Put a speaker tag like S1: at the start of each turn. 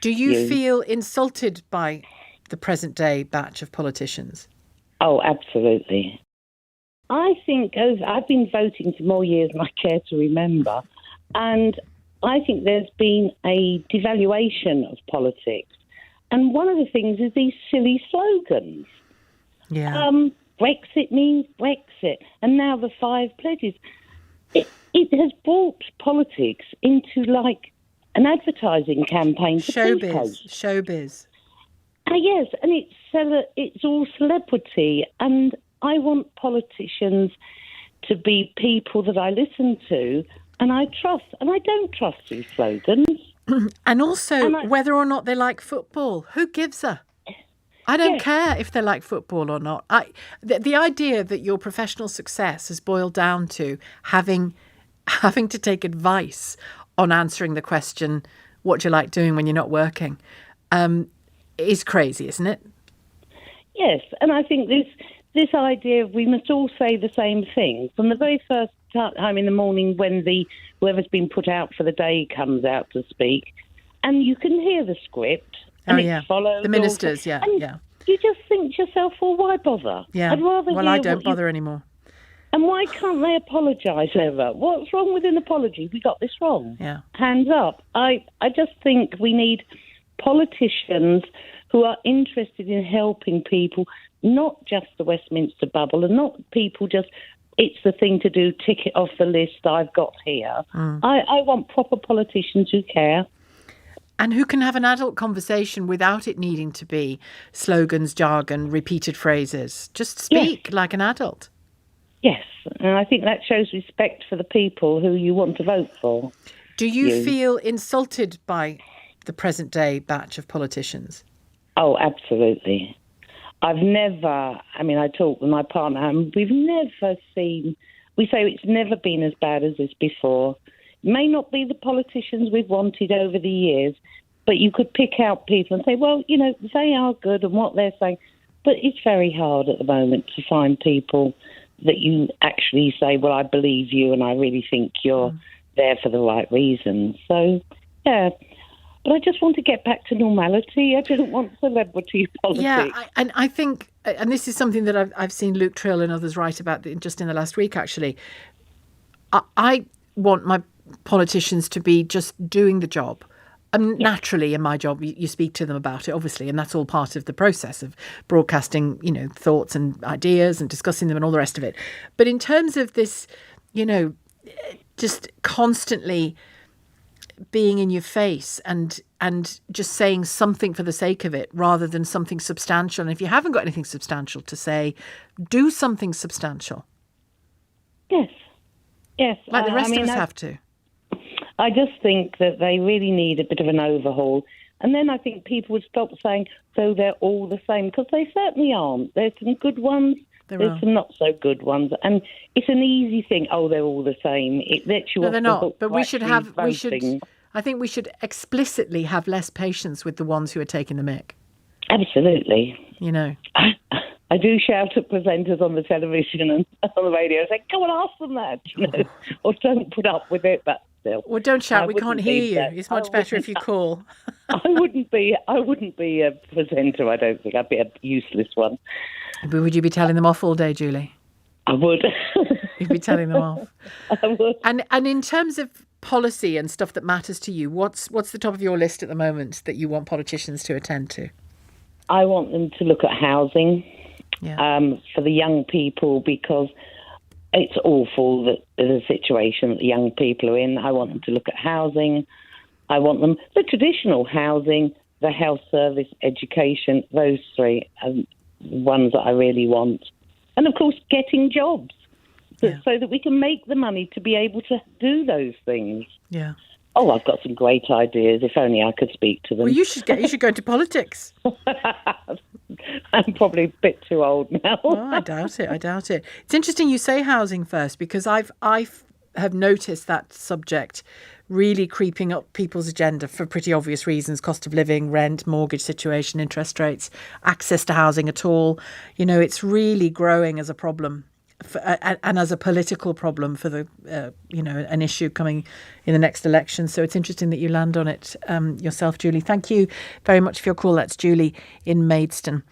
S1: Do you feel insulted by the present day batch of politicians?
S2: Oh, absolutely. I think I've been voting for more years than I care to remember, and I think there's been a devaluation of politics. And one of the things is these silly slogans.
S1: Yeah.
S2: Brexit means Brexit, and now the 5 pledges. It has brought politics into like an advertising campaign for toothpaste.
S1: Showbiz.
S2: Yes, and it's all celebrity, and I want politicians to be people that I listen to and I trust, and I don't trust these slogans.
S1: And also, whether or not they like football, who gives a? I don't care if they like football or not. The idea that your professional success has boiled down to having to take advice on answering the question, what do you like doing when you're not working, is crazy, isn't it?
S2: Yes, and I think this idea of we must all say the same thing from the very first time in the morning when whoever's been put out for the day comes out to speak, and you can hear the script. And it's followed
S1: the ministers,
S2: and you just think to yourself, well, why bother?
S1: Yeah.
S2: I'd rather
S1: I don't bother anymore.
S2: And why can't they apologise ever? What's wrong with an apology? We got this wrong.
S1: Yeah.
S2: Hands up. I just think we need politicians who are interested in helping people, not just the Westminster bubble, and not people just, it's the thing to do, tick it off the list I've got here. I want proper politicians who care.
S1: And who can have an adult conversation without it needing to be slogans, jargon, repeated phrases. Just speak like an adult.
S2: Yes, and I think that shows respect for the people who you want to vote for.
S1: Do you feel insulted by the present day batch of politicians?
S2: Oh, absolutely. I talk with my partner, and we've never seen, we say it's never been as bad as this before. It may not be the politicians we've wanted over the years, but you could pick out people and say, well, they are good and what they're saying. But it's very hard at the moment to find people that you actually say, well, I believe you and I really think you're there for the right reasons. So, yeah. But I just want to get back to normality. I don't want celebrity politics.
S1: Yeah, I think, and this is something that I've seen Luke Trill and others write about just in the last week, actually. I want my politicians to be just doing the job. Naturally, in my job, you speak to them about it, obviously, and that's all part of the process of broadcasting, thoughts and ideas and discussing them and all the rest of it. But in terms of this, just constantly being in your face and just saying something for the sake of it rather than something substantial. And if you haven't got anything substantial to say, do something substantial.
S2: Yes.
S1: Like the rest of us have to.
S2: I just think that they really need a bit of an overhaul. And then I think people would stop saying, so they're all the same, because they certainly aren't. There's some good ones. There's some not so good ones. And it's an easy thing, they're all the same. It lets you off
S1: they're
S2: the
S1: not.
S2: hook.
S1: But I think we should explicitly have less patience with the ones who are taking the mick.
S2: Absolutely. I do shout at presenters on the television and on the radio, say, go and ask them that, or don't put up with it, but still.
S1: Well, don't shout, we can't hear you. It's much better if you call.
S2: I wouldn't be a presenter, I don't think. I'd be a useless one.
S1: But would you be telling them off all day, Julie?
S2: I would.
S1: You'd be telling them off.
S2: I would.
S1: And in terms of policy and stuff that matters to you, what's the top of your list at the moment that you want politicians to attend to?
S2: I want them to look at housing for the young people, because it's awful that the situation that the young people are in. I want them to look at housing. I want them, the traditional housing, the health service, education, those three are ones that I really want. And, of course, getting jobs so that we can make the money to be able to do those things.
S1: Yeah.
S2: Oh, I've got some great ideas. If only I could speak to them.
S1: Well, you should go into politics.
S2: I'm probably a bit too old now.
S1: Oh, I doubt it. It's interesting you say housing first, because I have noticed that subject really creeping up people's agenda for pretty obvious reasons: cost of living, rent, mortgage situation, interest rates, access to housing at all. It's really growing as a problem. and as a political problem for the, an issue coming in the next election. So it's interesting that you land on it yourself, Julie. Thank you very much for your call. That's Julie in Maidstone.